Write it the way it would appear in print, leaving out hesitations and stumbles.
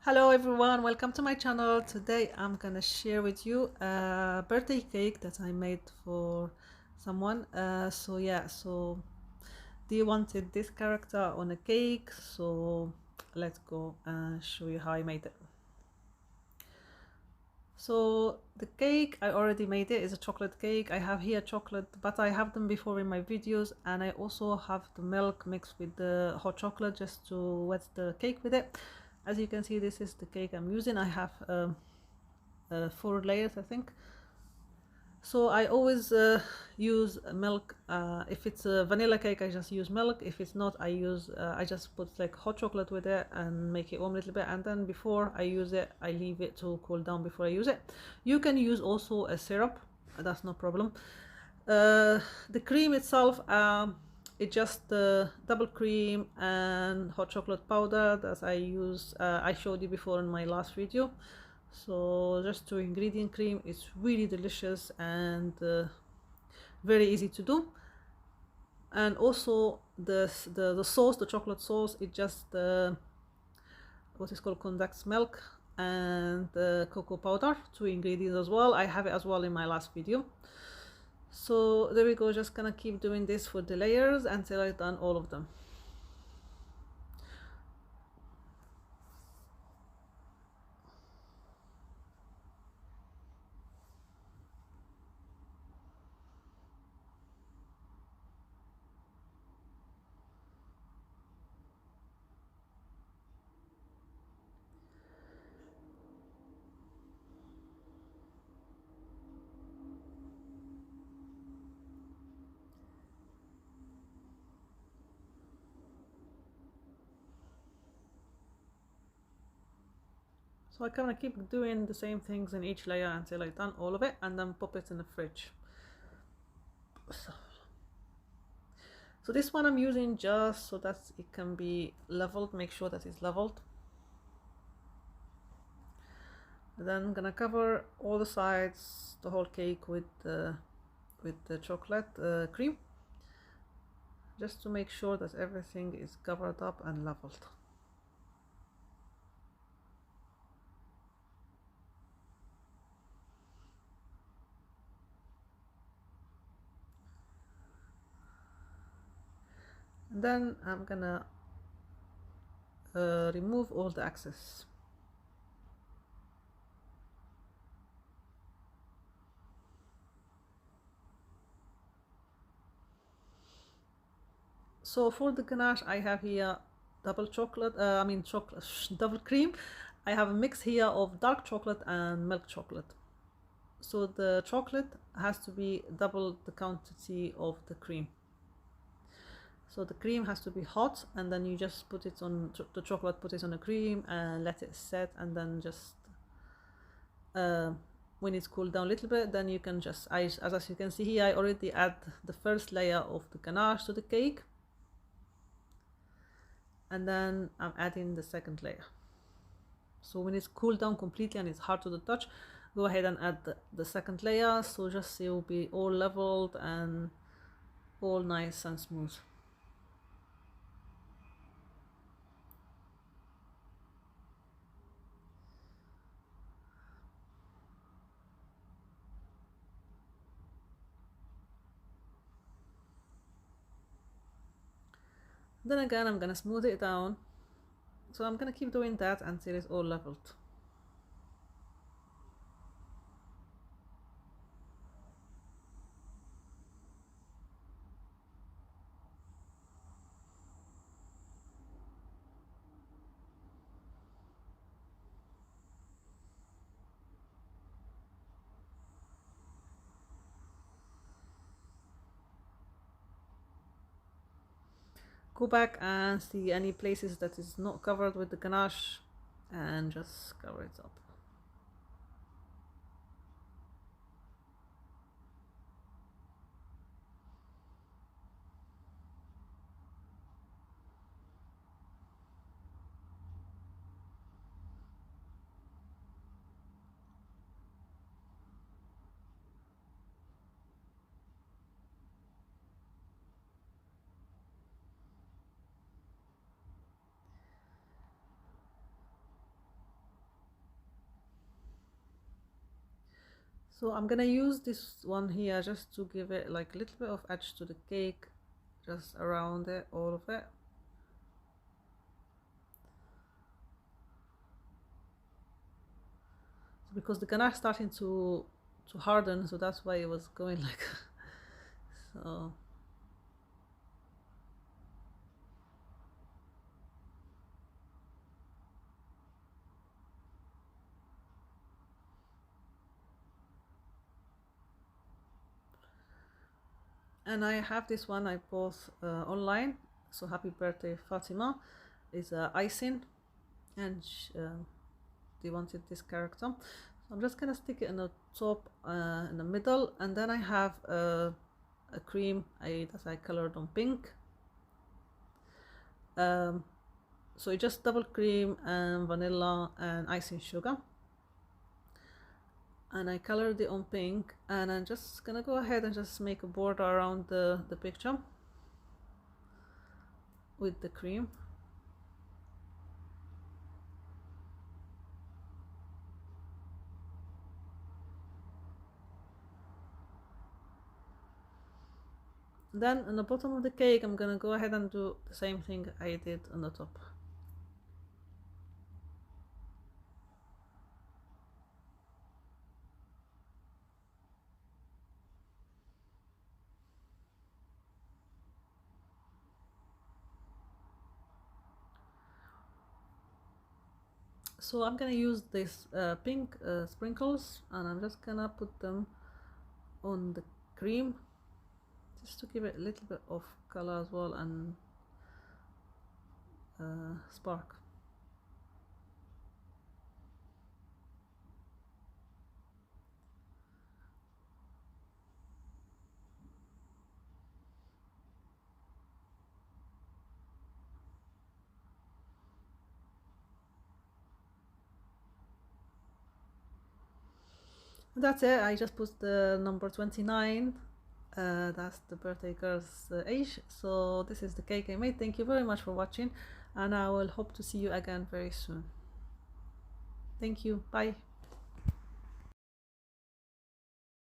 Hello everyone, welcome to my channel. Today I'm gonna share with you a birthday cake that I made for someone. So they wanted this character on a cake, so let's go and show you how I made it. So the cake, I already made it. It's a chocolate cake. I have here chocolate, but I have them before in my videos, and I also have the milk mixed with the hot chocolate just to wet the cake with it. As you can see, this is the cake I'm using. I have 4 layers, I think. So I always use milk. If it's a vanilla cake, I just use milk. If it's not, I just put like hot chocolate with it and make it warm a little bit, and then before I use it, I leave it to cool down before I use it. You can use also a syrup, that's no problem. The cream itself, it's just double cream and hot chocolate powder that I showed you before in my last video. So just 2 ingredient cream. It's really delicious and very easy to do. And also the sauce, the chocolate sauce, it just what is called condensed milk and cocoa powder, 2 ingredients as well. I have it as well in my last video. So there we go, just gonna keep doing this for the layers until I've done all of them. So I kind of keep doing the same things in each layer until I've done all of it, and then pop it in the fridge. So this one I'm using just so that it can be leveled, make sure that it's leveled. And then I'm gonna cover all the sides, the whole cake with the chocolate cream, just to make sure that everything is covered up and leveled. And then I'm gonna remove all the excess. So for the ganache, I have here double chocolate, double cream. I have a mix here of dark chocolate and milk chocolate. So the chocolate has to be double the quantity of the cream. So the cream has to be hot, and then you just put it on the chocolate, put it on the cream and let it set, and then just when it's cooled down a little bit, then you can just, as you can see here, I already add the first layer of the ganache to the cake, and then I'm adding the second layer. So when it's cooled down completely and it's hard to the touch, go ahead and add the second layer, so just it will be all leveled and all nice and smooth. Then again, I'm gonna smooth it down. So I'm gonna keep doing that until it's all leveled. Go back and see any places that is not covered with the ganache and just cover it up. So I'm gonna use this one here just to give it like a little bit of edge to the cake, just around it, all of it. So because the ganache starting to harden, so that's why it was going like so. And I have this one I bought online. So happy birthday Fatima is icing, and they wanted this character. So I'm just gonna stick it in the top, in the middle, and then I have a cream that I colored on pink. So you just double cream and vanilla and icing sugar, and I colored it on pink, and I'm just gonna go ahead and just make a border around the picture with the cream. Then on the bottom of the cake I'm gonna go ahead and do the same thing I did on the top. So I'm gonna use this pink sprinkles, and I'm just gonna put them on the cream just to give it a little bit of color as well, and spark. That's it. I just put the number 29. That's the birthday girl's age. So this is the cake I made. Thank you very much for watching, and I will hope to see you again very soon. Thank you. Bye.